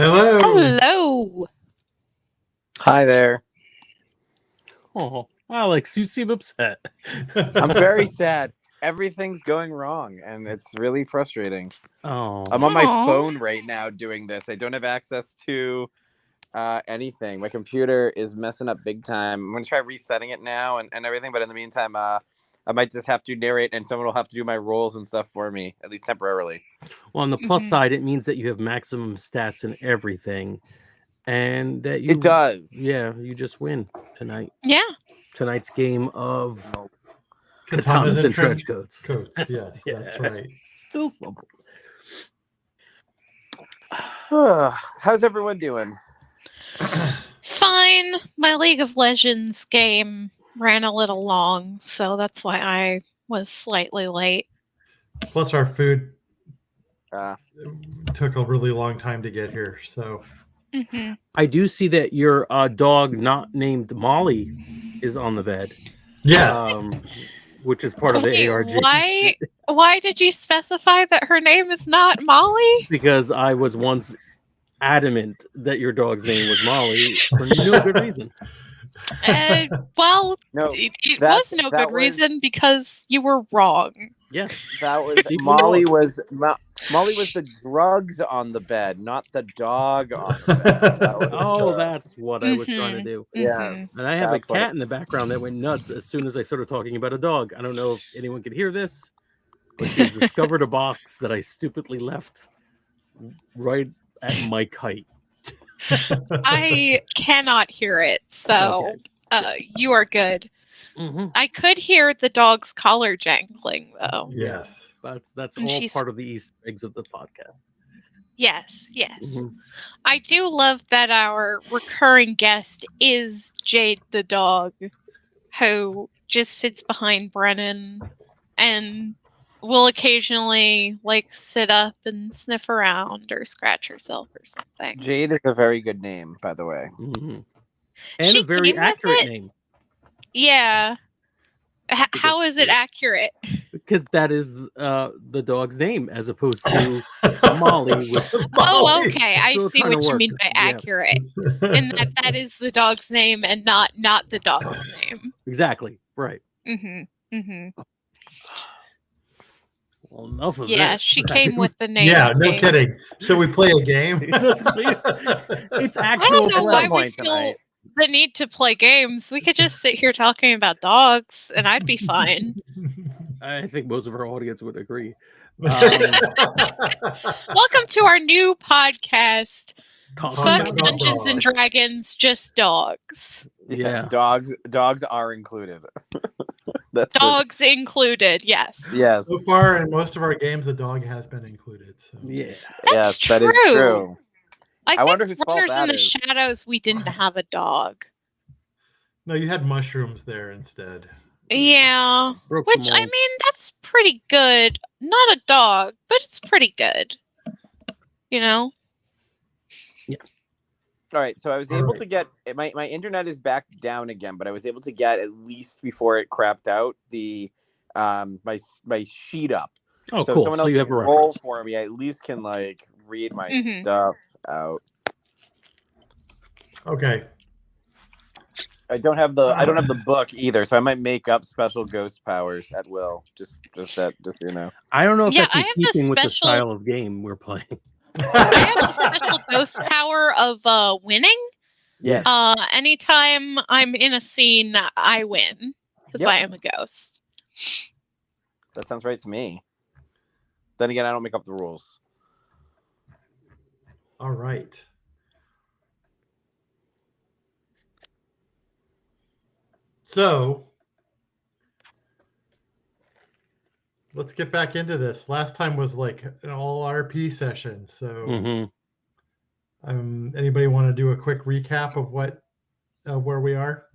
Hello. Hello. Hi there. Oh, Alex, you seem upset. I'm very sad. Everything's going wrong, and it's really frustrating. Oh, I'm on my Aw. phone right now doing this. I don't have access to anything. My computer is messing up big time. I'm going to try resetting it now and everything, but in the meantime, I might just have to narrate, and someone will have to do my roles and stuff for me, at least temporarily. well, on the plus Mhm. side, it means that you have maximum stats and everything, and that you It does. Yeah, you just win tonight. Yeah. Tonight's game of Katanas and Trenchcoats. Trenchcoats. Yes, that's Yeah. right. Still something. How's everyone doing? Fine. My League of Legends game ran a little long, so that's why I was slightly late. Plus, our food Uh, took a really long time to get here. So, Mm-hmm. I do see that your dog, not named Molly, is on the bed. yes. Which is part of the Wait, ARG. why did you specify that her name is not Molly? Because I was once adamant that your dog's name was Molly for no good reason. Well, no, it that- was no that good was- reason because you were wrong. Yeah, that was People Molly know. was the drugs on the bed, not the dog on the bed. That was, Oh, that's what I was trying to Mhm. do. yes. And I have a that's what cat in the background that went nuts as soon as I started talking about a dog. I don't know if anyone could hear this, but she's discovered a box that I stupidly left right at mic height. I cannot hear it, so you are good. Mm-hmm. I could hear the dog's collar jangling, though. Yes. That's And all she's- part of the Easter eggs of the podcast. Yes. Mhm. I do love that our recurring guest is Jade the dog, who just sits behind Brennan and will occasionally sit up and sniff around or scratch herself or something. Jade is a very good name, by the way. Mm-hmm. And She a very came with accurate it? name, Yeah. How is it accurate? because that is the dog's name as opposed to Molly, which Oh, Molly. okay. I Still see trying to what you work. mean by Yeah. accurate. And that is the dog's name and not the dog's name. exactly right. Mm-hmm. Well, enough of Yeah, this. she came with the name. Yeah, no name. kidding. Should we play a game? It's I actual don't know play. why we point feel tonight. the need to play games. We could just sit here talking about dogs, and I'd be fine. I think most of our audience would agree. Welcome to our new podcast, Talking Fuck about Dungeons and dogs. Dragons, just dogs. Yeah. Dogs are included. That's Dogs included, yes. yes. So far, in most of our games, the dog has been included. So. Yeah. That's yes, that is true. true. I wonder think whose fault Runners in that the is. Shadows, we didn't have a dog. No, you had mushrooms there instead. Yeah. Broke Which, them I all. mean, that's pretty good. Not a dog, but it's pretty good. You know? All right, so I was All able right. to get my internet is back down again, but I was able to get at least before it crapped out the my sheet up. Oh, so cool. someone So else you have can a roll reference. for me. I at least can read my Mhm. stuff out. Okay. I don't have the book either, so I might make up special ghost powers at will. Just you know. I don't know if Yeah, that's in I have the keeping with the special- style of game we're playing. I have the special ghost power of winning. Yes. Anytime I'm in a scene, I win. Because Yep. I am a ghost. That sounds right to me. Then again, I don't make up the rules. All right. So, let's get back into this. Last time was an all RP session. So, Mm-hmm. Anybody want to do a quick recap of where we are?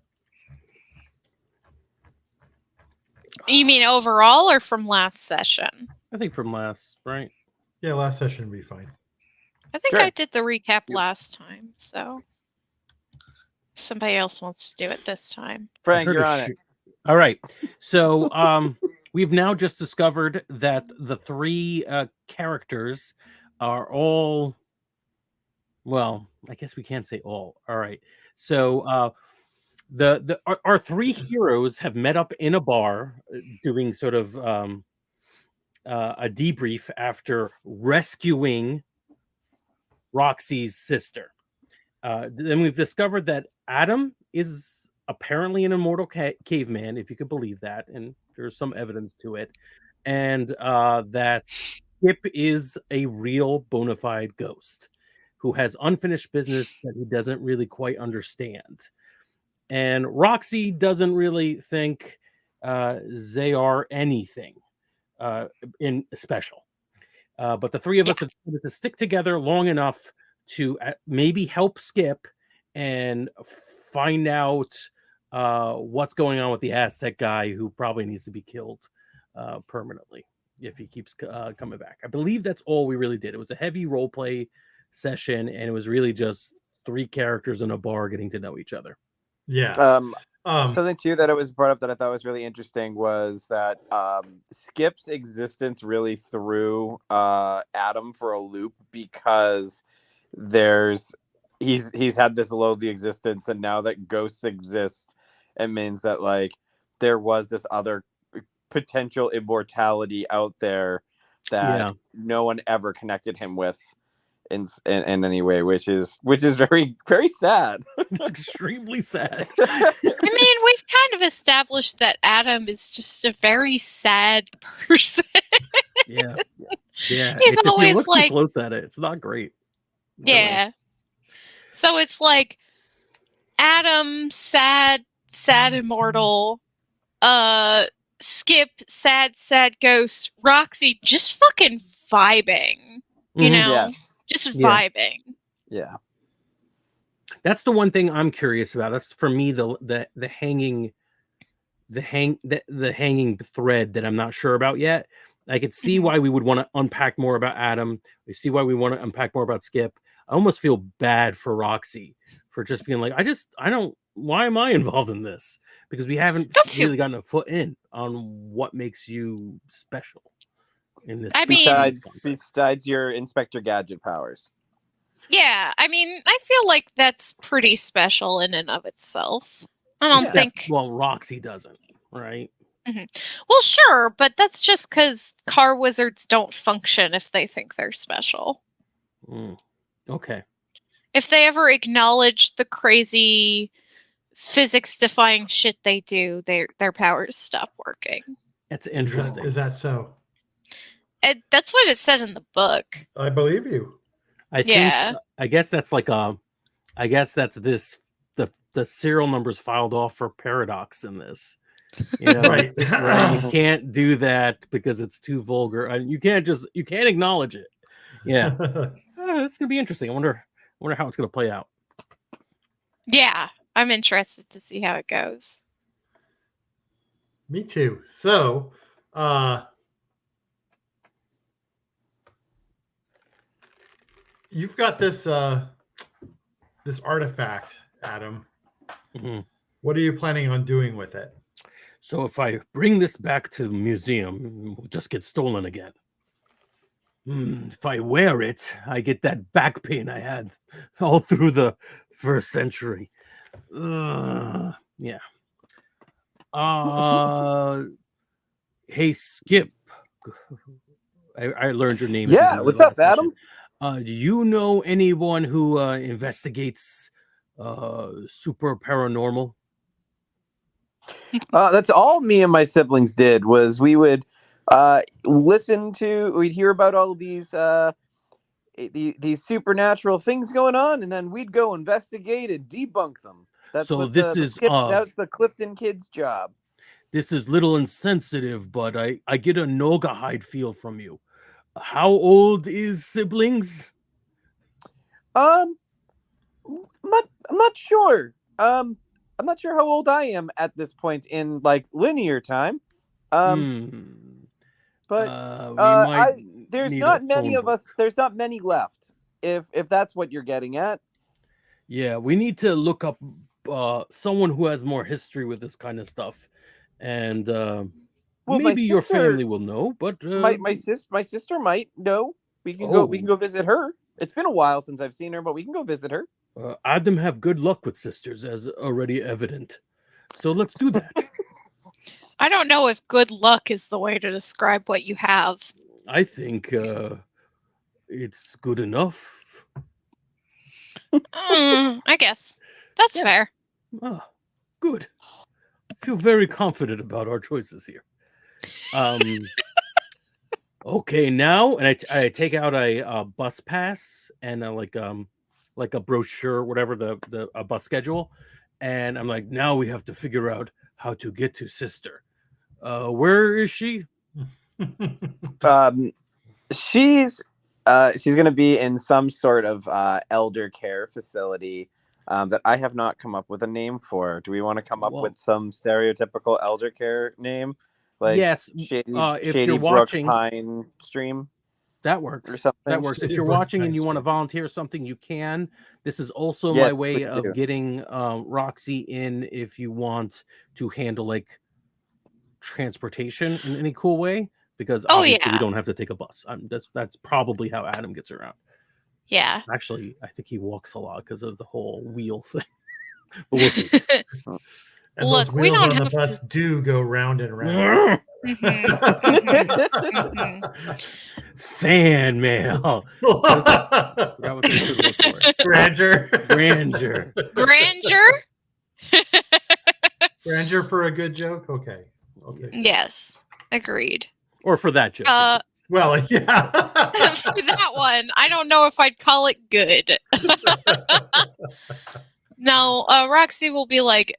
You mean overall or from last session? I think from last, right? Yeah, last session would be fine. I think Sure. I did the recap Yep. last time, so if somebody else wants to do it this time. Frank, I heard you're a on it. shoot. All right. So we've now just discovered that the three characters are all Well, I guess we can't say all. All right. So our three heroes have met up in a bar, doing sort of a debrief after rescuing Roxy's sister. Then we've discovered that Adam is apparently an immortal caveman, if you could believe that, and there's some evidence to it, and that Skip is a real bona fide ghost who has unfinished business that he doesn't really quite understand. And Roxy doesn't really think they are anything in special. But the three of us have decided to stick together long enough to maybe help Skip and find out what's going on with the Aztec guy who probably needs to be killed permanently if he keeps coming back. I believe that's all we really did. It was a heavy role play session, and it was really just three characters in a bar getting to know each other. Yeah. Something too that it was brought up that I thought was really interesting was that Skip's existence really threw Adam for a loop, because he's had this lonely existence, and now that ghosts exist, it means that like there was this other potential immortality out there that no one ever connected him with in any way, which is very, very sad. It's extremely sad. I mean, we've kind of established that Adam is just a very sad person. Yeah. He's always if you look like, too close at it, it's not great. Yeah. So it's like Adam, sad immortal. Skip, sad ghost. Roxy, just fucking vibing. You know, Yes. just vibing. Yeah. That's the one thing I'm curious about. That's for me the hanging thread that I'm not sure about yet. I could see why we would want to unpack more about Adam. We see why we want to unpack more about Skip. I almost feel bad for Roxy for just being like, why am I involved in this? Because we haven't really gotten a foot in on what makes you special in this. I mean, besides your Inspector Gadget powers. Yeah, I mean, I feel like that's pretty special in and of itself. I don't think. Well, Roxy doesn't, right? Mm-hmm. Well, sure, but that's just because car wizards don't function if they think they're special. Okay. If they ever acknowledge the crazy physics-defying shit they do, their powers stop working. That's interesting. Is that so? That's what it said in the book. I believe you. I guess that's like I guess that's the serial numbers filed off for paradox in this. You know, right. You can't do that because it's too vulgar. You can't acknowledge it. Yeah. It's gonna be interesting. I wonder how it's gonna play out. Yeah, I'm interested to see how it goes. Me too. So you've got this this artifact, Adam. Mm-hmm. What are you planning on doing with it? So if I bring this back to the museum, we'll just get stolen again. If I wear it, I get that back pain I had all through the first century. Yeah. Hey, Skip. I learned your name. Yeah, what's up, Adam? Do you know anyone who investigates super paranormal? That's all me and my siblings did. Was we would we'd hear about all of these supernatural things going on, and then we'd go investigate and debunk them. That's the Clifton kids' job. This is little insensitive, but I get a Noga hide feel from you. How old is siblings? I'm not sure. I'm not sure how old I am at this point in like linear time. But there's not many of us. There's not many left. If that's what you're getting at. Yeah, we need to look up someone who has more history with this kind of stuff, and maybe your family will know. But my sister might know. We can go visit her. It's been a while since I've seen her, but we can go visit her. Adam have good luck with sisters, as already evident. So let's do that. I don't know if good luck is the way to describe what you have. I think it's good enough. I guess. That's fair. Ah, good. I feel very confident about our choices here. Okay, now, and I take out a bus pass and like a brochure, whatever the bus schedule, and I'm like, now we have to figure out how to get to sister. Where is she? She's going to be in some sort of elder care facility that I have not come up with a name for. Do we want to come up with some stereotypical elder care name? Like yes, Shady, if Shady you're Brook watching, Pine Stream. That works. Or something. That works. If you're watching and you want to volunteer something, you can. This is also my way of getting Roxy in if you want to handle like transportation in any cool way, because obviously we don't have to take a bus. That's probably how Adam gets around. Yeah. Actually, I think he walks a lot because of the whole wheel thing. But we'll see. And look, those wheels we don't on the bus do go round and round. Fan mail. Grandeur. Grandeur for a good joke? Okay. Yes. Agreed. Or for that joke. Well, yeah. For that one, I don't know if I'd call it good. No, Roxy will be like,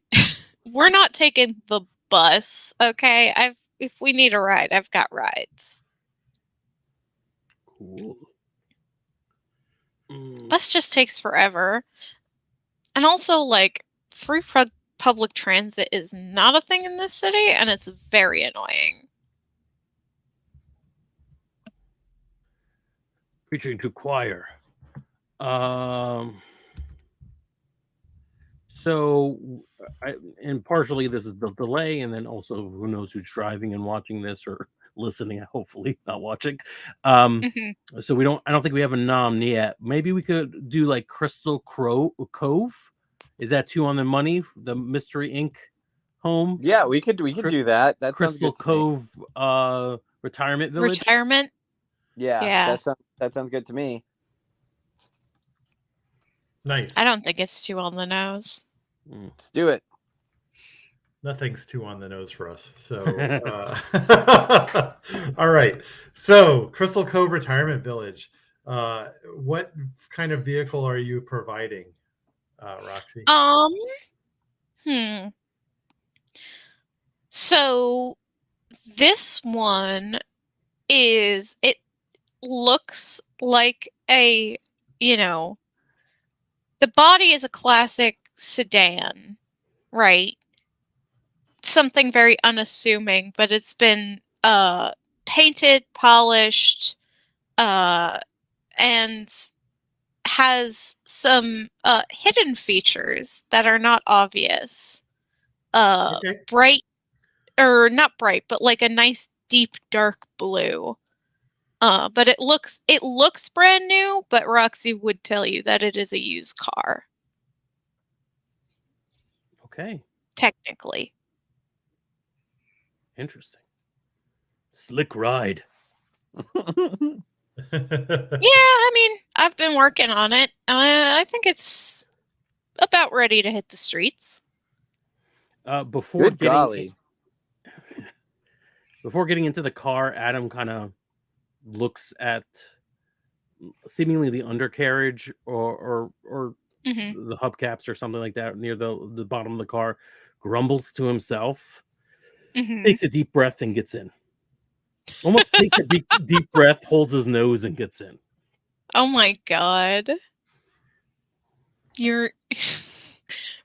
we're not taking the bus, okay? If we need a ride, I've got rides. Cool. Bus just takes forever. And also, like, free public transit is not a thing in this city, and it's very annoying. Preaching to choir. So, and partially this is the delay, and then also who knows who's driving and watching this or listening, hopefully not watching. So I don't think we have a nom yet. Maybe we could do like Crystal Cove. Is that 2 on the money? The Mystery Inc. home? Yeah, we could do that. That Crystal Cove retirement village. Retirement? Yeah. That sounds good to me. Nice. I don't think it's too on the nose. Let's do it. Nothing's too on the nose for us. So, all right. So, Crystal Cove Retirement Village. What kind of vehicle are you providing, Roxy? So, this one it looks like a, the body is a classic sedan, right? Something very unassuming, but it's been painted, polished, and has some hidden features that are not obvious. Bright, or not bright, but like a nice deep dark blue. But it looks brand new, but Roxy would tell you that it is a used car. Okay. Technically. Interesting. Slick ride. Yeah, I mean, I've been working on it. I think it's about ready to hit the streets. Before getting into the car, Adam kind of looks at seemingly the undercarriage or the hubcaps or something like that near the bottom of the car, grumbles to himself, takes a deep breath and gets in. Almost takes a deep breath, holds his nose and gets in. Oh my god.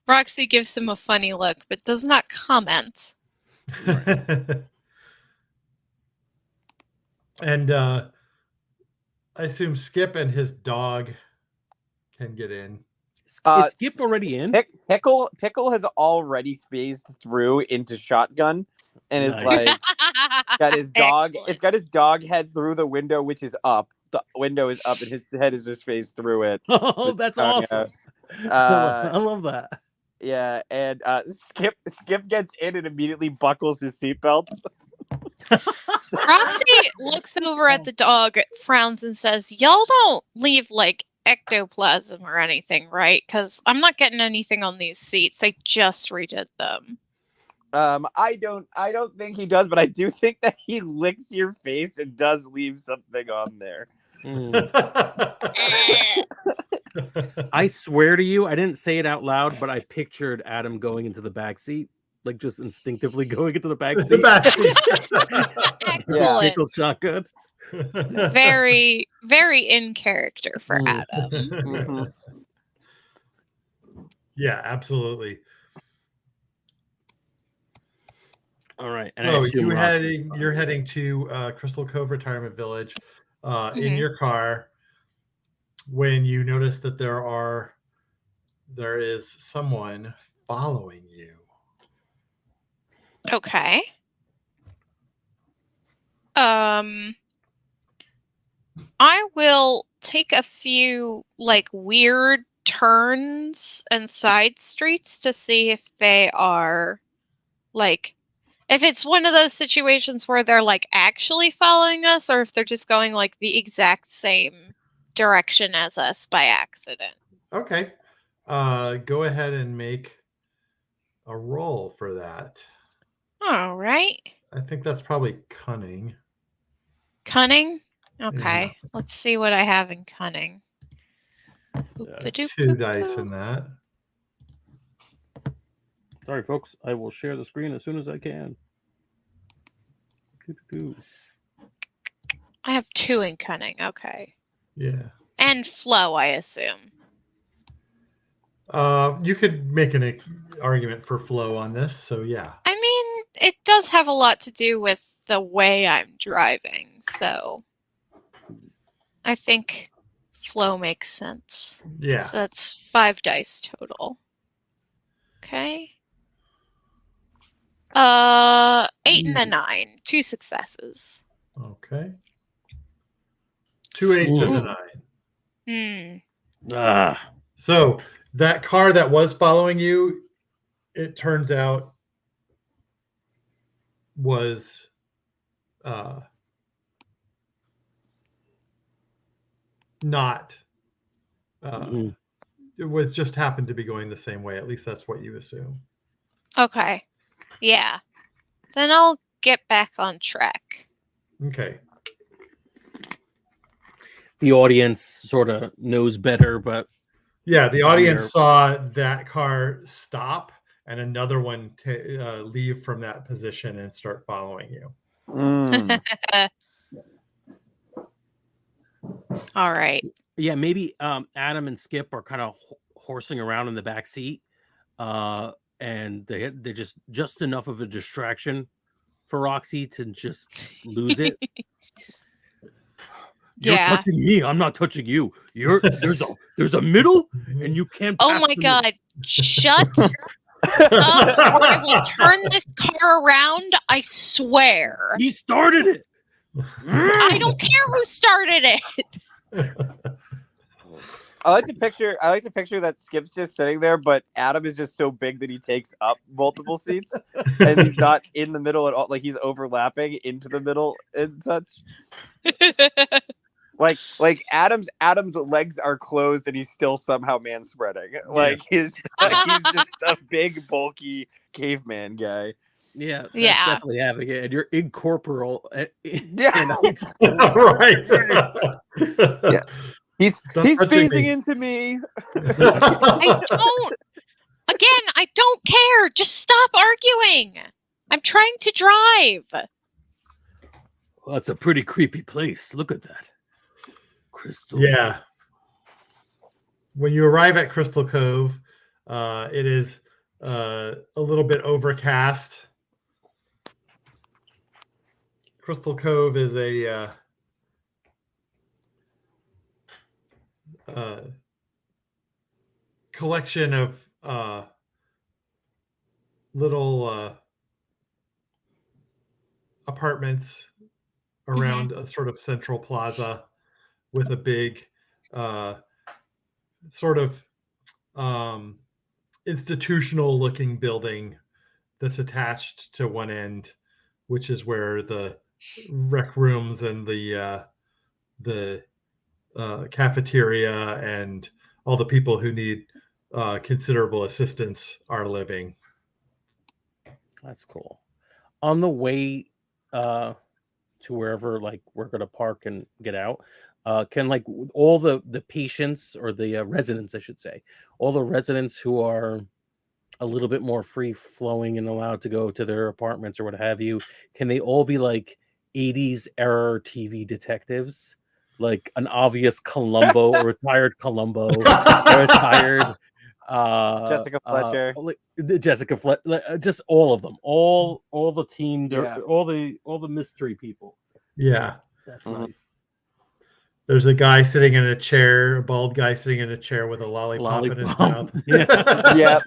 Roxy gives him a funny look, but does not comment. Right. And I assume Skip and his dog can get in. Is Skip already in? Pickle has already phased through into shotgun and is like got his dog. Excellent. It's got his dog head through the window, which is up, the window is up and his head is just faced through it. Oh, that's awesome. I love that. Yeah, and Skip gets in and immediately buckles his seatbelt. Roxy looks over at the dog, frowns, and says, "Y'all don't leave like ectoplasm or anything, right? Because I'm not getting anything on these seats. I just redid them." I don't think he does, but I do think that he licks your face and does leave something on there. I swear to you, I didn't say it out loud, but I pictured Adam going into the back seat, like just instinctively going into the back seat. The back seat. Excellent. Pickle shotgun. Very, very in character for Adam. Mm-hmm. Yeah, absolutely. All right, and I assume you're heading to Crystal Cove Retirement Village in your car when you notice that there is someone following you. Okay. I will take a few like weird turns and side streets to see if they are like if it's one of those situations where they're like actually following us or if they're just going like the exact same direction as us by accident. Okay. Go ahead and make a roll for that. All right. I think that's probably cunning. Cunning? Okay. Let's see what I have in cunning. 2 dice in that. Sorry, folks. I will share the screen as soon as I can. I have 2 in cunning. Okay. Yeah. And flow, I assume. You could make an argument for flow on this, so yeah. I mean, it does have a lot to do with the way I'm driving, so I think flow makes sense. Yeah. So that's 5 dice total. Okay. 8 and a 9. 2 successes. Okay. 2 8s and a 9. So that car that was following you, it turns out was not. It was just happened to be going the same way. At least that's what you assume. Okay. Yeah. Then I'll get back on track. Okay. The audience sort of knows better, but yeah, the audience saw that car stop and another one leave from that position and start following you. All right. Yeah, maybe Adam and Skip are kind of horsing around in the back seat, and they're just enough of a distraction for Roxy to just lose it. You're touching me. I'm not touching you. There's a middle, and you can't. Oh my God! Shut up, or I will turn this car around. I swear. He started it. I don't care who started it. I like to picture that Skip's just sitting there, but Adam is just so big that he takes up multiple seats, and he's not in the middle at all. Like he's overlapping into the middle and such. Like Adam's legs are closed, and he's still somehow man spreading. Like he's just a big, bulky caveman guy. Yeah, that's definitely having it. And you're incorporeal. Right. Yeah. He's phasing into me. I don't care. Just stop arguing. I'm trying to drive. Well, it's a pretty creepy place. Look at that. Crystal. Yeah. When you arrive at Crystal Cove, it is a little bit overcast. Crystal Cove is a collection of little apartments around a sort of central plaza. with a big sort of institutional looking building that's attached to one end, which is where the rec rooms and the cafeteria and all the people who need considerable assistance are living. That's cool. On the way to wherever like we're gonna park and get out, can like all the patients or the residents, I should say, all the residents who are a little bit more free flowing and allowed to go to their apartments or what have you, can they all be like 80s era TV detectives? Like an obvious Columbo, a retired Columbo, a retired Jessica Fletcher. Jessica Fletcher, just all of them, all the team, Yeah. all the mystery people. Yeah. That's Mhm. nice. There's a guy sitting in a chair, a bald guy sitting in a chair with a lollipop in his mouth. Yeah. Yeah.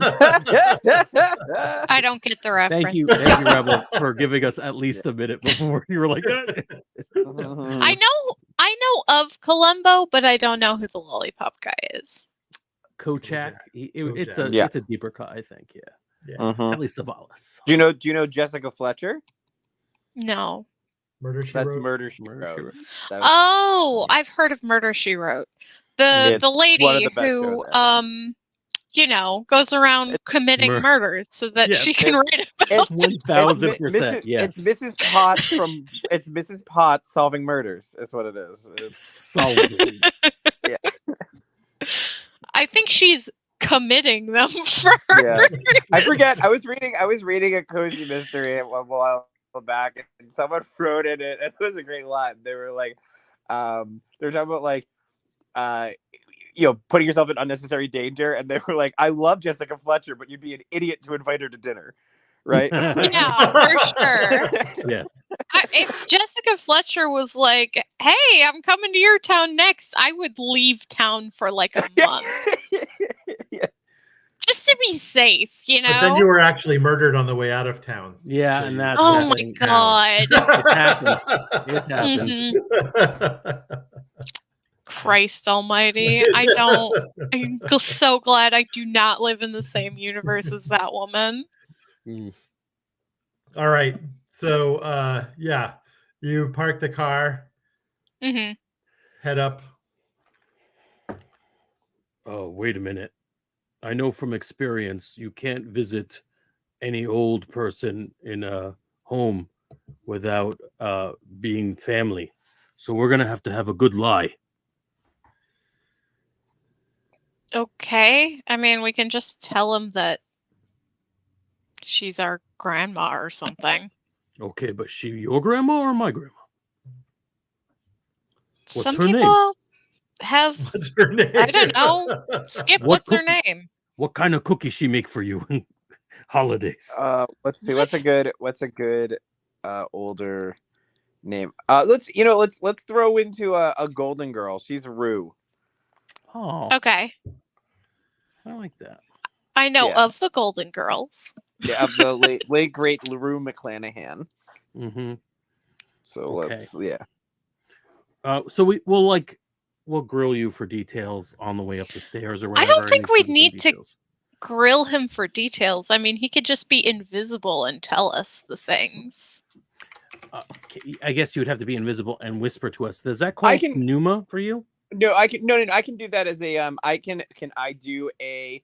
I don't get the reference. Thank you, Rebel, for giving us at least a minute before you were like, I know of Columbo, but I don't know who the lollipop guy is. Kochak. It's Kojak. a deeper cut, I think. Yeah. Yeah. Mhm. Kelly Savalas. Do you know Jessica Fletcher? No. Murder She That's Wrote. Murder She Murder, She Wrote. Wrote. That was- Oh, I've heard of Murder She Wrote. The It's one of lady the best who shows goes around committing Mur- murders so that Yes, she can write about it's- it. 1000%. Yes. It's Mrs. Potts solving murders. Is what it is. Solving. I think she's committing them for Yeah. I forget. I was reading a cozy mystery a while back, and someone wrote in it, and it was a great line. They were like, they were talking about like, putting yourself in unnecessary danger, and they were like, I love Jessica Fletcher, but you'd be an idiot to invite her to dinner, right? Yeah, for sure. Yes. If Jessica Fletcher was like, hey, I'm coming to your town next, I would leave town for like a month. Yeah. Just to be safe, you know? But then you were actually murdered on the way out of town. Yeah, So and you- that's Oh my happening now. god. It happens. It happens. Mhm. Christ almighty. I'm so glad I do not live in the same universe as that woman. Mm. All right. So, you park the car, Hmm. head up. Oh, wait a minute. I know from experience you can't visit any old person in a home without being family. So we're gonna have to have a good lie. Okay. I mean, we can just tell him that she's our grandma or something. Okay, but she your grandma or my grandma? Some her name? people have, What's her name? I don't know. Skip, What what's her cookie? name? What kind of cookie she make for you in holidays? Let's see. What's a good older name? Let's throw into a golden girl. She's Rue. Oh, Okay. I like that. I know Yeah. of the Golden Girls. Yeah, of the late great Rue McClanahan. Mm-hmm. So Okay. let's So we'll grill you for details on the way up the stairs or I whatever. don't think and we'd give you some need to details. grill him for details. I mean, he could just be invisible and tell us the things. I guess you would have to be invisible and whisper to us. Does that call Numa for you? No, I can I can do that as a can I do a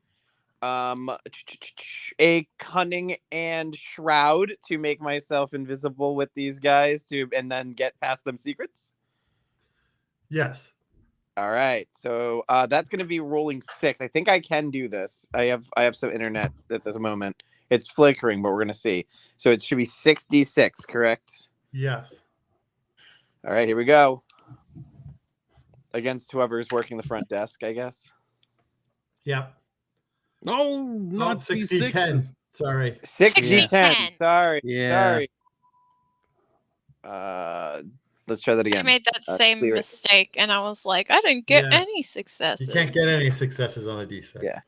cunning and shroud to make myself invisible with these guys and then get past them secrets? Yes. All right. So that's going to be rolling 6. I think I can do this. I have some internet at this moment. It's flickering, but we're going to see. So it should be 6d6, correct? Yes. All right, here we go. Against whoever is working the front desk, I guess. Yep. No, not 60-10. D6s. Sorry. 6d10. Sorry. Yeah. Sorry. Let's try that again. I made that same clear it. mistake, and I was like, I didn't get any successes. You can't get any successes on a D6. Yeah.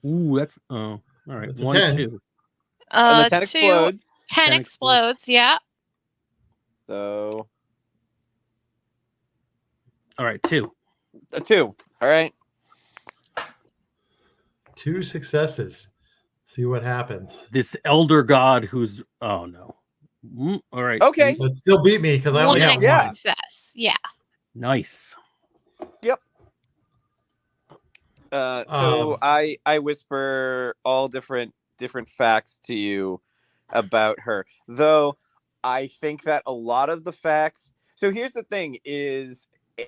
Ooh, that's all right. That's a 1, 10. 2. And the 10 2. explodes. 10 explodes, yeah. So All right, 2. a 2. All right. 2 successes. See what happens. This elder god who's oh no. All right. Okay. But still beat me because I only got One one. success. Yeah. Nice. Yep. So I whisper all different facts to you about her, though I think that a lot of the facts. So here's the thing: is,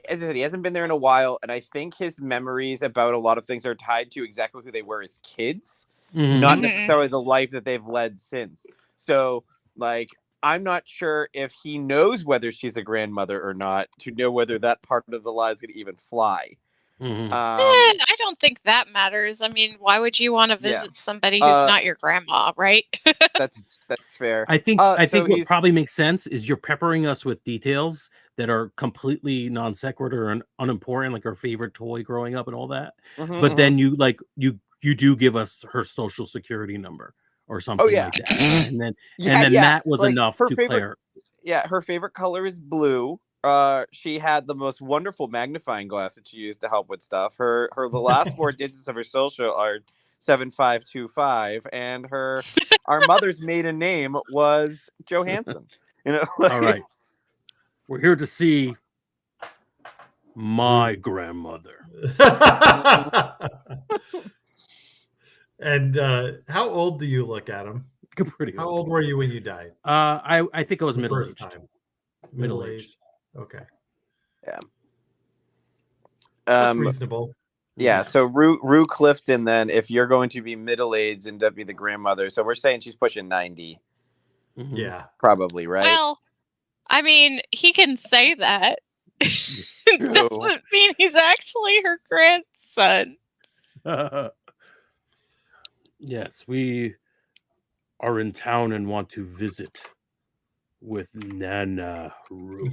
as I said, he hasn't been there in a while, and I think his memories about a lot of things are tied to exactly who they were as kids, not Mhm. necessarily the life that they've led since. So, like, I'm not sure if he knows whether she's a grandmother or not to know whether that part of the lie is going to even fly. I don't think that matters. I mean, why would you want to visit somebody who's not your grandma, right? That's fair. I think So what he's- probably makes sense is you're peppering us with details that are completely non sequitur and unimportant, like her favorite toy growing up and all that. But then you do give us her social security number or something like that, and then that was like, enough her to favorite, Claire. Yeah, her favorite color is blue. She had the most wonderful magnifying glass that she used to help with stuff. The last 4 digits of her social are 7525, and our mother's maiden name was Johansson. You know, All right, we're here to see my grandmother. And how old do you look, Adam? Pretty How old. old were you when you died? I think I was The middle first aged. time. Middle aged. Okay. Yeah. That's reasonable. Yeah, so Rue Clifton, then, if you're going to be middle-aged and to be the grandmother, so we're saying she's pushing 90. Mm-hmm. Yeah. Probably, right? Well, I mean, he can say that. It doesn't mean he's actually her grandson. Yes, we are in town and want to visit with Nana Rue.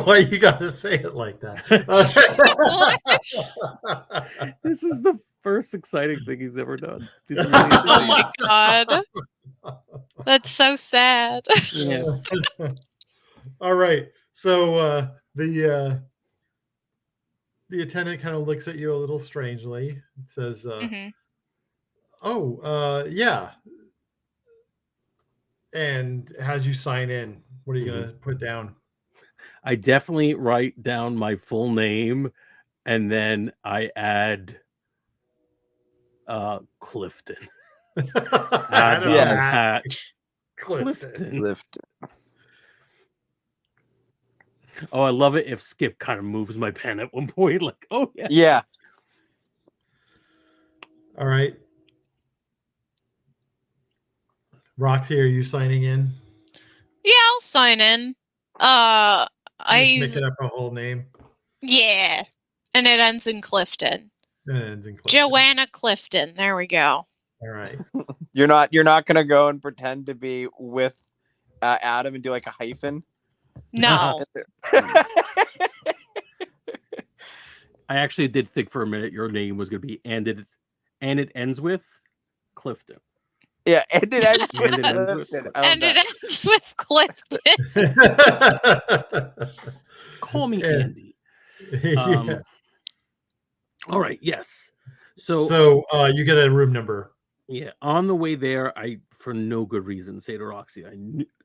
Why you gotta say it like that? This is the first exciting thing he's ever done. Oh my god. That's so sad. Yeah. All right. So the attendant kind of looks at you a little strangely. It says, "Oh, yeah." And has you sign in. What are you gonna put down? I definitely write down my full name, and then I add Clifton. Adam Clifton. Oh, I love it if Skip kind of moves my pen at one point, like, oh yeah. Yeah. All right. Roxy, are you signing in? Yeah, I'll sign in. Make it up a whole name. Yeah. And it ends in Clifton. Joanna Clifton. There we go. All right. You're not gonna go and pretend to be with Adam and do like a hyphen? No. I actually did think for a minute your name was going to be and it ends with Clifton. Yeah, and it ends with Clifton. Call me Andy. All right. Yes. So you get a room number. Yeah. On the way there, I, for no good reason, say to Roxy, I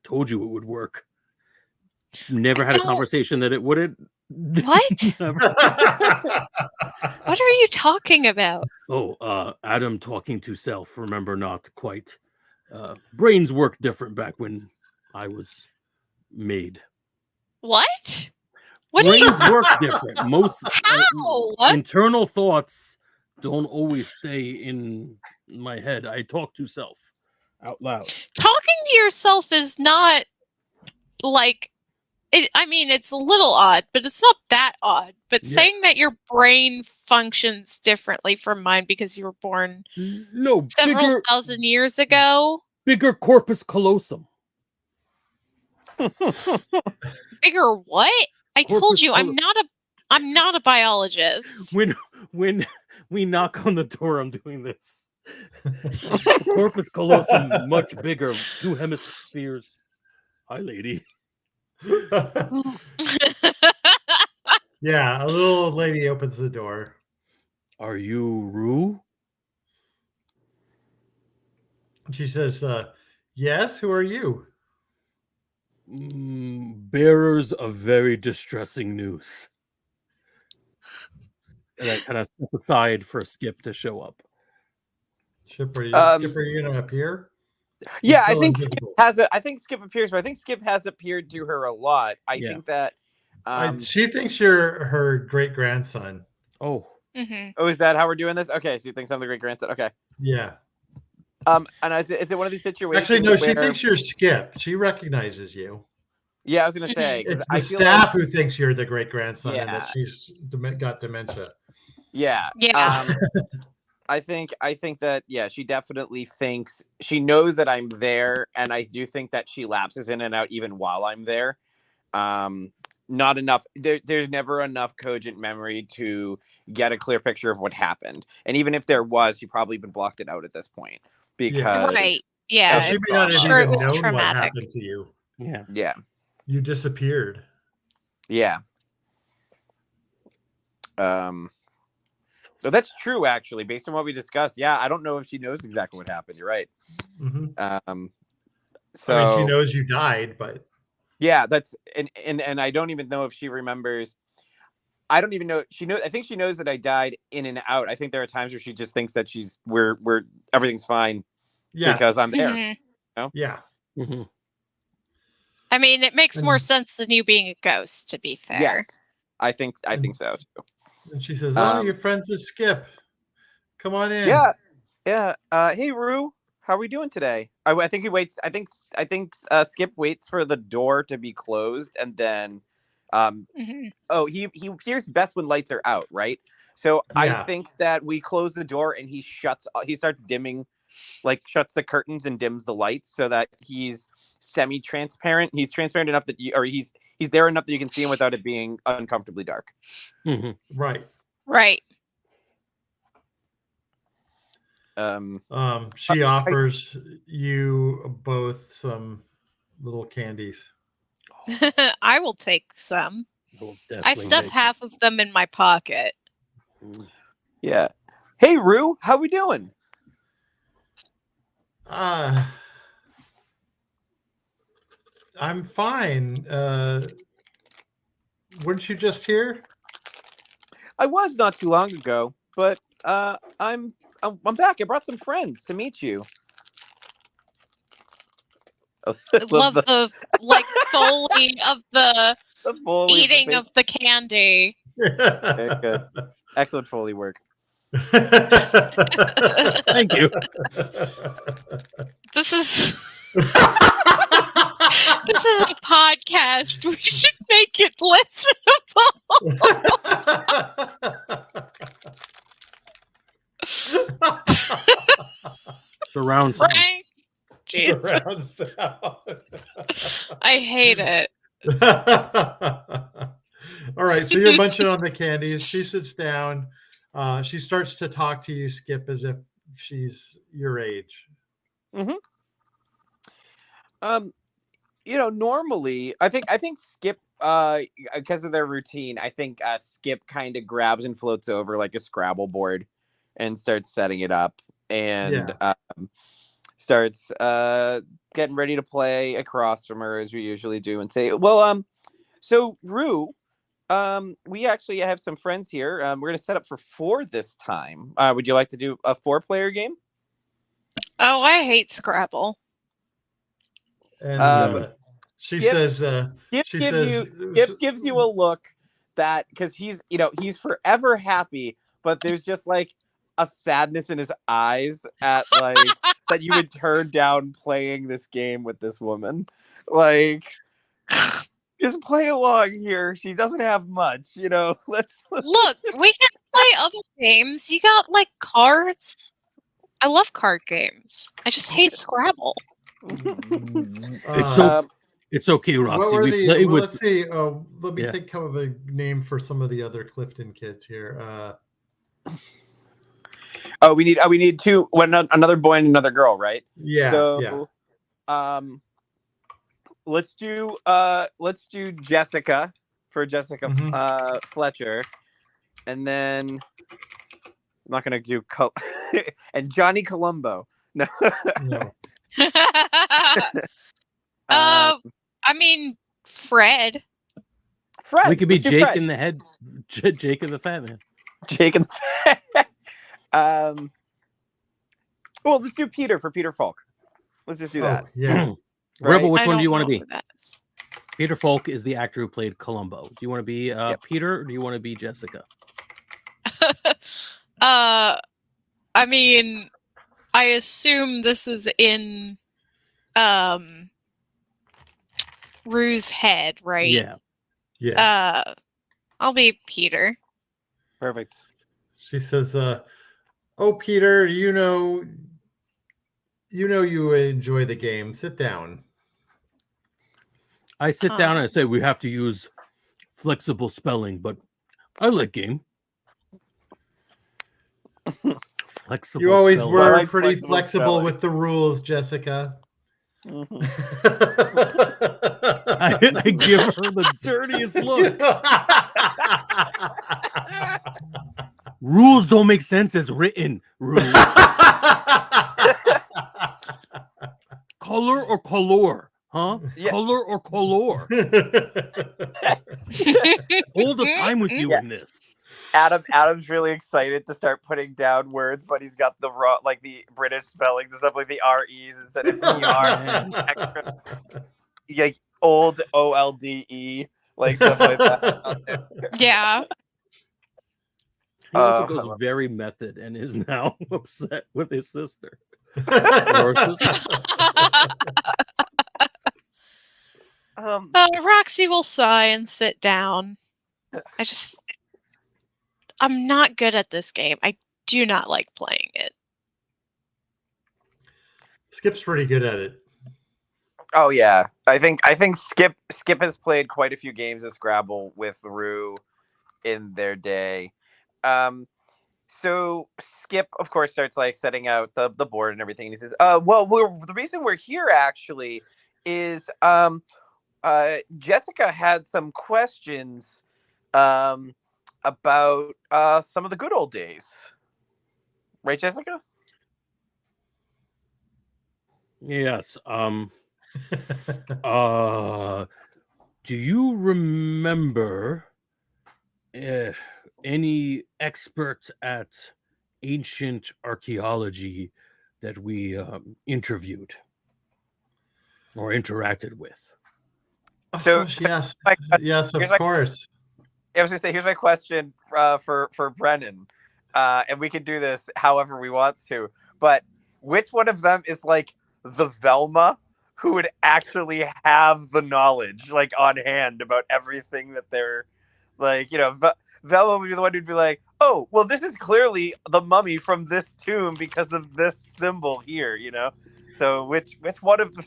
told you it would work. Never had a conversation that it wouldn't. What? What are you talking about? Oh, Adam talking to self. Remember, not quite. Brains work different back when I was made. What? Brains work different. Most How? Internal thoughts don't always stay in my head. I talk to self out loud. Talking to yourself is not like I mean, it's a little odd, but it's not that odd. But saying that your brain functions differently from mine because you were born several thousand years ago. Bigger corpus callosum. Bigger what? I told you I'm not a biologist. When we knock on the door, I'm doing this. Corpus callosum, much bigger, 2 hemispheres. Hi, lady. Yeah, a little old lady opens the door. Are you Rue? She says, yes, who are you? Bearers of very distressing news. And I kind of step aside for Skip to show up. Skip, are you going to appear? Yeah, You're I think invisible. Skip appears, but I think Skip has appeared to her a lot. I think that she thinks you're her great grandson. Oh. Oh, is that how we're doing this? Okay, so you think I'm the great grandson? Okay. Yeah. And is it one of these situations? Actually, no. She thinks you're Skip. She recognizes you. Yeah, I was gonna say it's the staff who thinks you're the great grandson and that she's got dementia. Yeah. Yeah. I think that she definitely thinks she knows that I'm there, and I do think that she lapses in and out even while I'm there. Not enough. There's never enough cogent memory to get a clear picture of what happened, and even if there was, she probably even blocked it out at this point because right. Yeah, she may not have sure even it was known traumatic. what happened to you. Yeah. You disappeared. Yeah. So that's true, actually, based on what we discussed. Yeah, I don't know if she knows exactly what happened. You're right. Mm-hmm. So I mean, she knows you died, but yeah, that's and I don't even know if she remembers. I don't even know. She knows. I think she knows that I died in and out. I think there are times where she just thinks that we're everything's fine because I'm there. Mm-hmm. You know? Yeah. Mm-hmm. I mean, it makes more sense than you being a ghost, to be fair. Yes, I think so too. And she says, "Oh, your friends is Skip. Come on in." Yeah. Hey, Rue, how are we doing today? I think he waits. I think Skip waits for the door to be closed, and then, he hears best when lights are out, right? So I think that we close the door and he starts dimming, like shuts the curtains and dims the lights so that he's semi-transparent. He's transparent enough that he's there enough that you can see him without it being uncomfortably dark. Mm-hmm. Right. She offers you both some little candies. I will take some. I stuff half of them in my pocket. Yeah. Hey, Rue, how we doing? I'm fine. Weren't you just here? I was not too long ago, but I'm back. I brought some friends to meet you. I love the Foley of the eating of the candy. Very good. Excellent Foley work. Thank you. This is a podcast. We should make it listenable. Surround sound. Surround sound. I hate it. All right, so you're munching on the candies. She sits down. She starts to talk to you, Skip, as if she's your age. Mm-hmm. Normally, I think Skip, because of their routine, I think Skip kind of grabs and floats over like a Scrabble board and starts setting it up and starts getting ready to play across from her as we usually do and say, well, so Rue, we actually have some friends here. We're going to set up for 4 this time. Would you like to do a 4-player game? Oh, I hate Scrabble. And she says, Skip gives you a look that, because he's forever happy, but there's just like a sadness in his eyes at like that you would turn down playing this game with this woman. Like, just play along here. She doesn't have much, Let's look. We can play other games. You got like cards. I love card games. I just hate Scrabble. It's okay, Roxy. Let's see. Let me think of a name for some of the other Clifton kids here. Oh, we need two. Another boy and another girl, right? Yeah. So, let's do Jessica for Jessica Fletcher, and then I'm not gonna do and Johnny Colombo. No. No. I mean, Fred. We could be let's do Jake Fred. in the head, Jake and the Fat Man. Jake and well, let's do Peter for Peter Falk. Let's just do that. Yeah. Rebel, which I one do you don't want to know be? who that is. Peter Falk is the actor who played Columbo. Do you want to be Peter or do you want to be Jessica? I mean, I assume this is in Rue's head, right? Yeah. Yeah. I'll be Peter. Perfect. She says, "Oh, Peter, you know you enjoy the game. Sit down." I sit down and I say we have to use flexible spelling, but I like game. Flexible. You always spelling. were like pretty flexible flexible spelling. with the rules, Jessica. I give her the dirtiest look. Rules don't make sense as written. Rule. Color or color? Huh? Yeah. Color or color? Hold the time with you in this. Adam's really excited to start putting down words, but he's got the raw, like the British spellings and stuff, like the REs instead of ER. Like old OLDE, like stuff like that. Yeah. He also goes very method and is now upset with his sister. Roxy will sigh and sit down. I'm not good at this game. I do not like playing it. Skip's pretty good at it. Oh yeah, I think Skip has played quite a few games of Scrabble with Rue in their day. So Skip, of course, starts like setting out the board and everything. And he says, well, the reason we're here actually is Jessica had some questions about some of the good old days. Right, Jessica? Yes. Do you remember any expert at ancient archaeology that we interviewed or interacted with? Yes, of course. I was gonna say, here's my question for Brennan, and we can do this however we want to. But which one of them is like the Velma who would actually have the knowledge like on hand about everything that they're like? You know, Velma would be the one who'd be like, "Oh, well, this is clearly the mummy from this tomb because of this symbol here." You know. So which one of the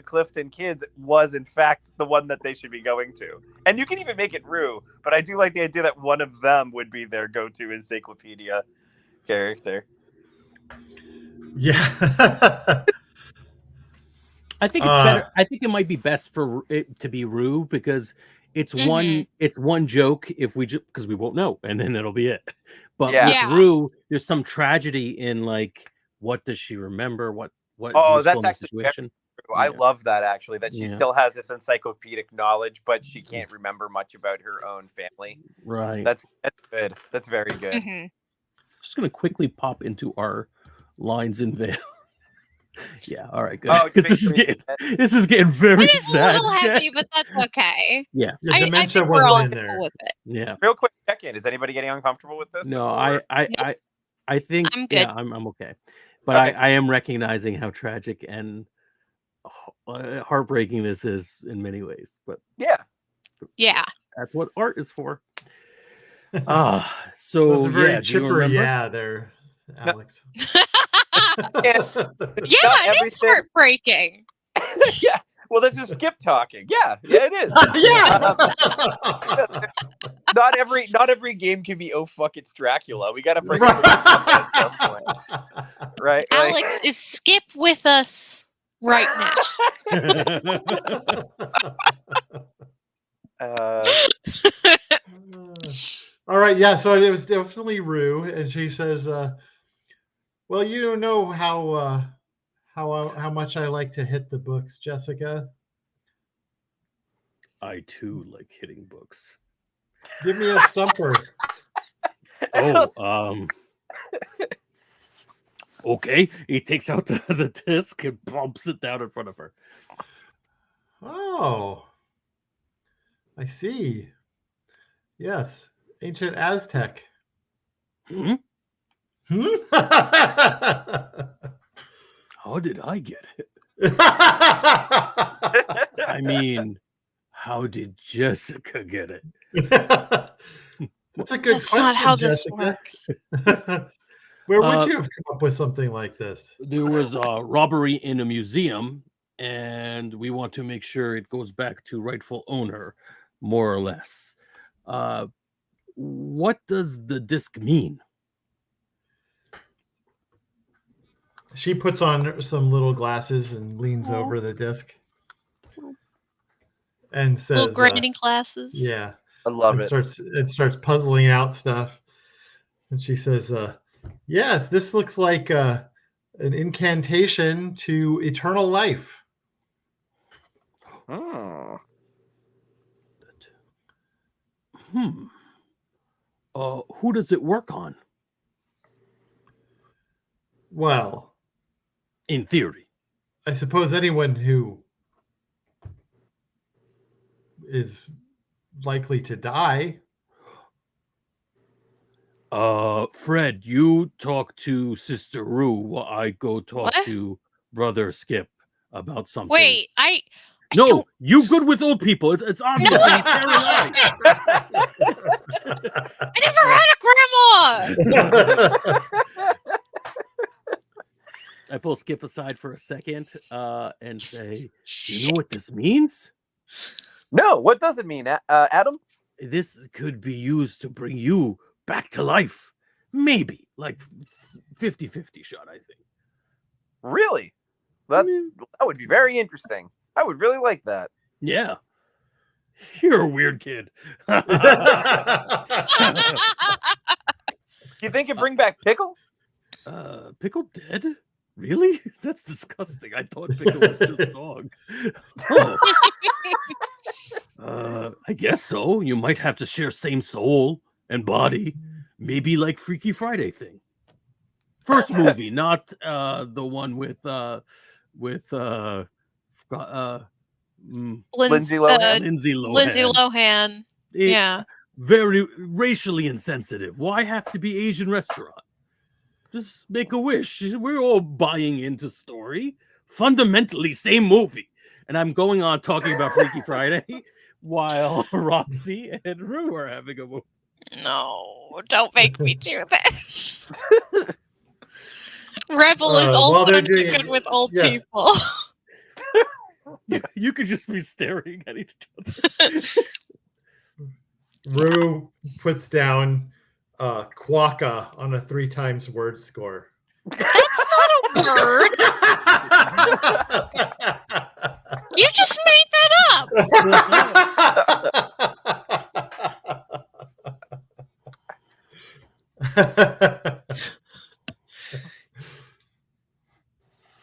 Clifton kids was in fact the one that they should be going to? And you can even make it Rue, but I do like the idea that one of them would be their go-to encyclopedia character. Yeah. I think it's better. I think it might be best for it to be Rue because it's one joke if because we won't know, and then it'll be it. But with Rue, there's some tragedy in like what does she remember? What that's actually situation? I love that actually, that she still has this encyclopedic knowledge, but she can't remember much about her own family. Right. That's good. That's very good. Mm-hmm. Just gonna quickly pop into our lines in Vale. Yeah, all right, good. Oh, this is getting very sad. It is a little heavy, but that's okay. Yeah. I think we're all cool with it. Yeah. Real quick check-in. Is anybody getting uncomfortable with this? No, I think I'm good. Yeah, I'm okay. But okay. I am recognizing how tragic and heartbreaking this is in many ways. But yeah, that's what art is for. So was a very chipper, there, Alex. It is heartbreaking. Yeah. Well, this is Skip talking. Yeah, it is. not every game can be, oh fuck, it's Dracula. We gotta break it to the top at some point, right? Alex, is Skip with us right now? All right, yeah. So it was definitely Rue, and she says, "Well, you know how much I like to hit the books, Jessica. I too like hitting books. Give me a stumper." Okay. He takes out the disc and bumps it down in front of her. Oh, I see. Yes, ancient Aztec. Hmm? Hmm? How did I get it? I mean, how did Jessica get it? That's a good That's question, not how Jessica. this works. Where would you have come up with something like this? There was a robbery in a museum, and we want to make sure it goes back to rightful owner, more or less. What does the disc mean? She puts on some little glasses and leans Aw. over the disc and Little says, grinding classes. "Yeah." I love and it. starts puzzling out stuff, and she says, "Yes, this looks like an incantation to eternal life." Hmm. Who does it work on? Well, In theory. I suppose anyone who is likely to die. Fred, you talk to Sister Rue while I go talk What? to Brother Skip about something. Wait, I No, don't... you good with old people. It's obvious. No, that he's very nice. I never had a grandma. I pull Skip aside for a second and say, "You know what this means? No, what does it mean, Adam? This could be used to bring you back to life. Maybe like 50-50 shot, I think." Really? That would be very interesting. I would really like that. Yeah. You're a weird kid. You think it'd bring back Pickle? Pickle dead? Really? That's disgusting. I thought Pickle was just a dog. I guess so. You might have to share same soul and body. Maybe like Freaky Friday thing. First movie, not the one with Lindsay Lohan. Lindsay Lohan. Lindsay Lohan. Yeah. Very racially insensitive. Why have to be Asian restaurant? Just make a wish. We're all buying into story. Fundamentally, same movie. And I'm going on talking about Freaky Friday while Roxy and Rue are having a movie. No, don't make me do this. Rebel is while also they're not doing good it, with old yeah. people. You could just be staring at each other. Rue puts down quokka on a 3 times word score. That's not a word. You just made that up.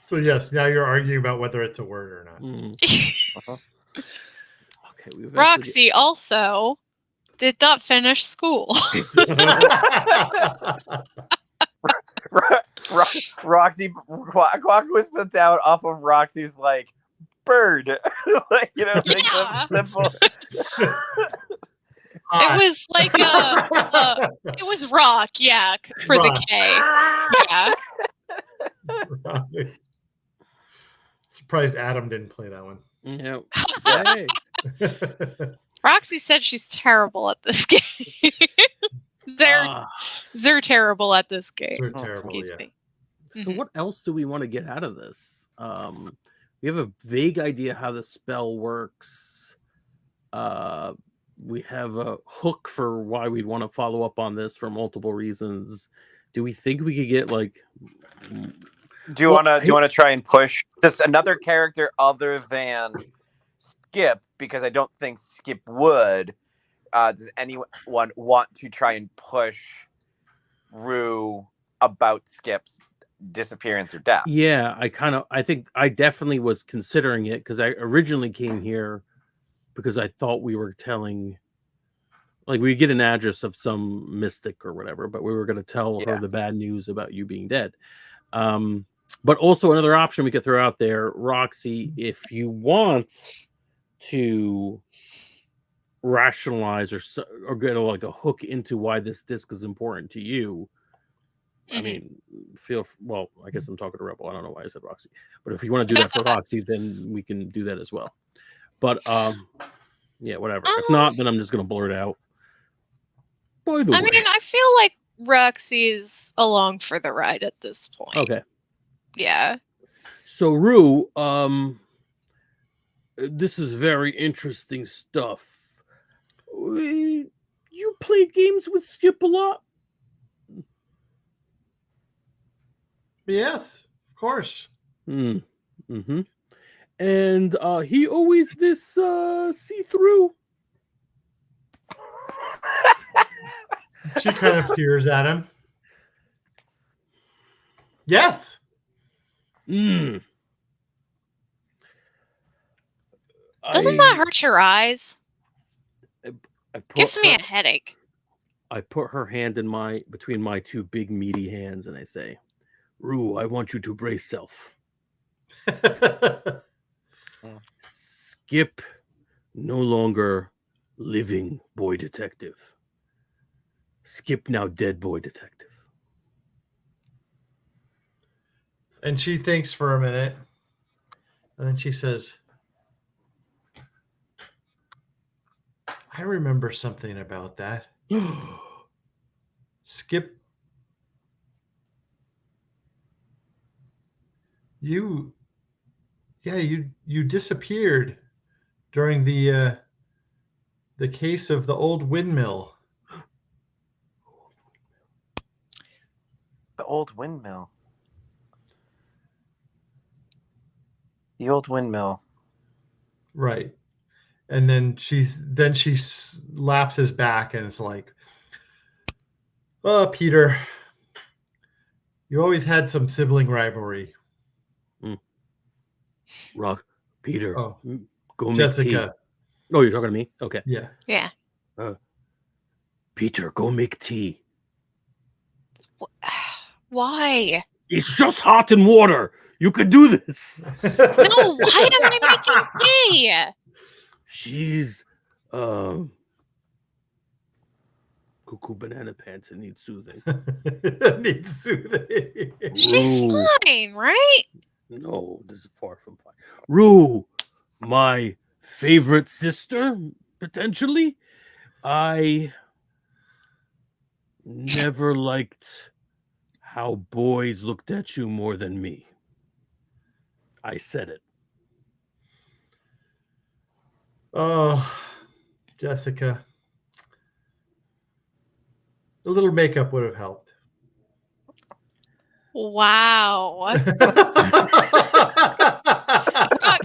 So yes, now you're arguing about whether it's a word or not. Okay, we Roxy also did not finish school. Roxy Quack was put down off of Roxy's like bird. Like, you know, like Yeah. simple. It was like it was rock, yeah, for Rock. the K. Yeah. Surprised Adam didn't play that one. Yeah. Hey. Roxy said she's terrible at this game. They're terrible at this game. They're terrible, Excuse yeah. me. So what else do we want to get out of this? We have a vague idea how the spell works. we have a hook for why we'd want to follow up on this for multiple reasons. Do we think we could get like? Do you want to try and push just another character other than Skip? Because I don't think Skip would. Does anyone want to try and push Rue about Skip's disappearance or death? Yeah, I think I definitely was considering it because I originally came here because I thought we were telling, like, we get an address of some mystic or whatever, but we were going to tell her the bad news about you being dead. But also another option we could throw out there, Roxy, if you want to rationalize or get like a hook into why this disc is important to you. I mean, I guess I'm talking to Rebel. I don't know why I said Roxy, but if you want to do that for Roxy, then we can do that as well. But yeah, whatever. If not, then I'm just gonna blurt out. By the way, mean, I feel like Roxy's along for the ride at this point. Okay. Yeah. So Rue, this is very interesting stuff. You play games with Skip a lot? Yes, of course. Mm-hmm. And he always this see-through. She kind of peers at him. Yes. Doesn't that hurt your eyes? Gives me a headache. I put her hand between my two big meaty hands and I say, Rue, I want you to brace self. Skip no longer living boy detective. Skip now dead boy detective. And she thinks for a minute. And then she says, I remember something about that. Skip, you disappeared during the case of the old windmill. The old windmill. The old windmill. Right. And then she slaps his back and it's like, oh, Peter, you always had some sibling rivalry. Peter, go Jessica. make tea. Oh, you're talking to me? Okay. Yeah. Yeah. Peter, go make tea. Why? It's just hot and water. You could do this. No, why am I making tea? She's cuckoo banana pants and needs soothing. She's fine, right? No, this is far from fine. Rue, my favorite sister, potentially. I never liked how boys looked at you more than me. I said it. Oh, Jessica. A little makeup would have helped. Wow.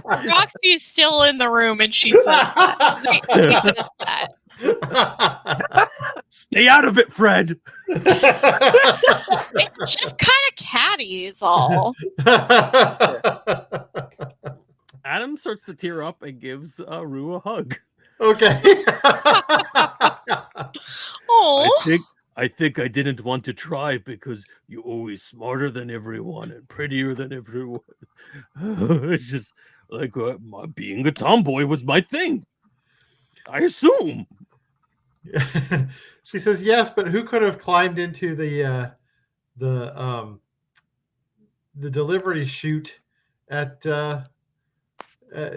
Roxy's still in the room and she says that. She says that. Stay out of it, Fred. It's just kind of catty is all. Adam starts to tear up and gives Rue a hug. Okay. Oh. I think I didn't want to try because you're always smarter than everyone and prettier than everyone. It's just like being a tomboy was my thing. I assume. She says yes, but who could have climbed into the delivery chute at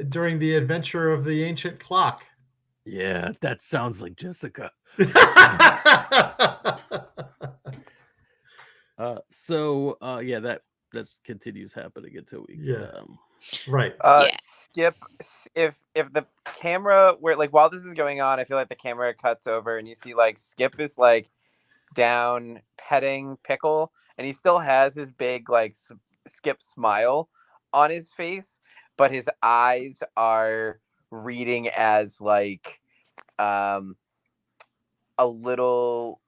during the adventure of the ancient clock? Yeah, that sounds like Jessica. Yeah, that continues happening until we right. Skip, if the camera where like while this is going on, I feel like the camera cuts over and you see like Skip is like down petting Pickle, and he still has his big like Skip smile on his face, but his eyes are reading as like a little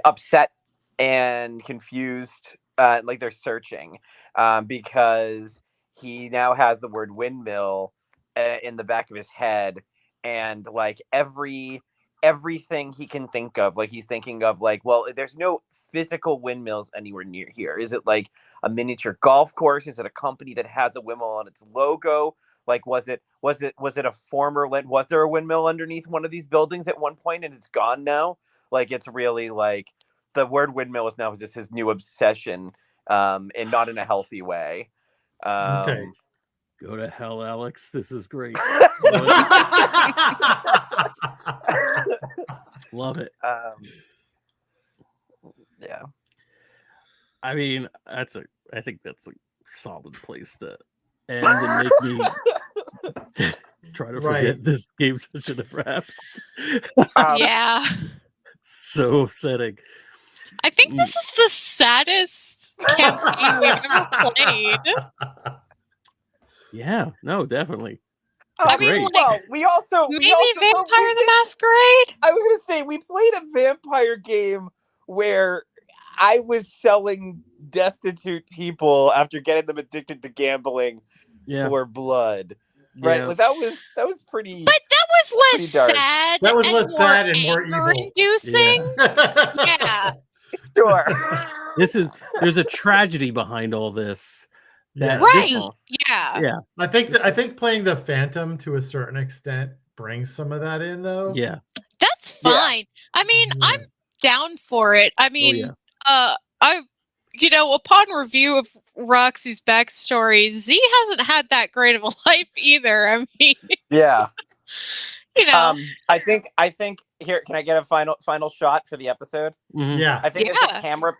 upset and confused, like they're searching, because he now has the word windmill in the back of his head, and like everything he can think of, like he's thinking of like, well, there's no physical windmills anywhere near here. Is it like a miniature golf course? Is it a company that has a windmill on its logo? Like, was it a former land? Was there a windmill underneath one of these buildings at one point and it's gone now? Like, it's really like the word windmill is now just his new obsession, and not in a healthy way. Okay. Go to hell, Alex. This is great. Love it. Yeah. I mean, I think that's a solid place to end and make me try to forget this game should have happened. Yeah. So upsetting. I think this is the saddest campaign we've ever played. Yeah, no, definitely. I mean, like, well, maybe Vampire the Masquerade? I was going to say, we played a vampire game where I was selling destitute people after getting them addicted to gambling for blood. Right? Like that was pretty. But that was less sad. That was less sad and more evil. Inducing. Yeah. Sure. There's a tragedy behind all this. Yeah. Yeah. I think playing the Phantom to a certain extent brings some of that in, though. Yeah. That's fine. I mean, I'm down for it. I mean, upon review of Roxy's backstory, Z hasn't had that great of a life either. I mean, yeah. I think here, can I get a final shot for the episode? Mm-hmm. Yeah. I think as the camera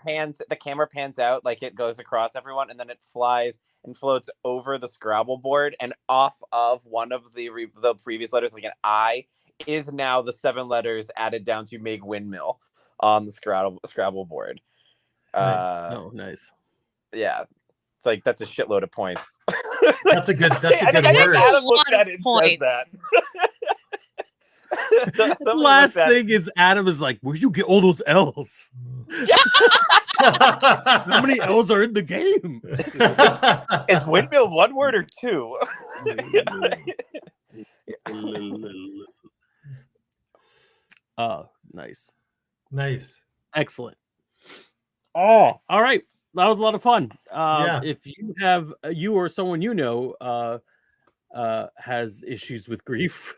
pans out, like it goes across everyone, and then it flies and floats over the Scrabble board, and off of one of the previous letters, like an I, is now the 7 letters added down to make windmill on the Scrabble board. Nice. Yeah. It's like, that's a shitload of points. That's a good word. Adam looks at it and says that. The last thing is Adam is like, where'd you get all those L's? How many L's are in the game? Is windmill one word or 2? Nice. Excellent. Oh, all right. That was a lot of fun. If you or someone you know has issues with grief,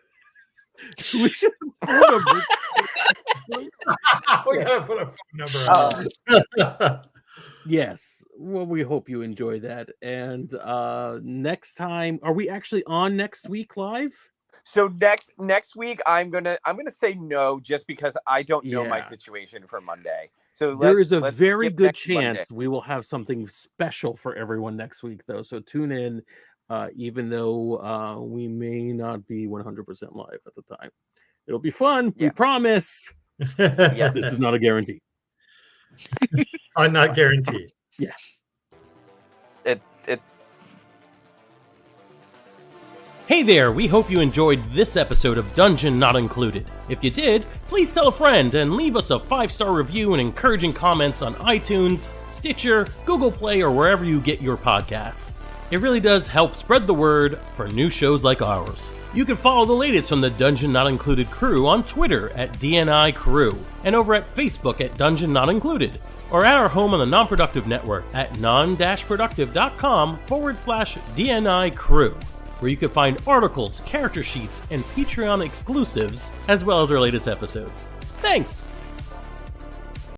we should we gotta put a phone number on. Yes. Well, we hope you enjoy that. And next time, are we actually on next week live? So next week, I'm gonna say no, just because I don't know my situation for Monday. So there is a very good chance Monday. We will have something special for everyone next week, though. So tune in, even though we may not be 100% live at the time. It'll be fun. We promise. Yes. This is not a guarantee. I'm not guaranteed. Yeah. It. Hey there, we hope you enjoyed this episode of Dungeon Not Included. If you did, please tell a friend and leave us a 5-star review and encouraging comments on iTunes, Stitcher, Google Play, or wherever you get your podcasts. It really does help spread the word for new shows like ours. You can follow the latest from the Dungeon Not Included crew on Twitter at DNI Crew, and over at Facebook at Dungeon Not Included, or at our home on the Non-Productive Network at Non-Productive.com/DNI Crew, where you can find articles, character sheets, and Patreon exclusives, as well as our latest episodes. Thanks!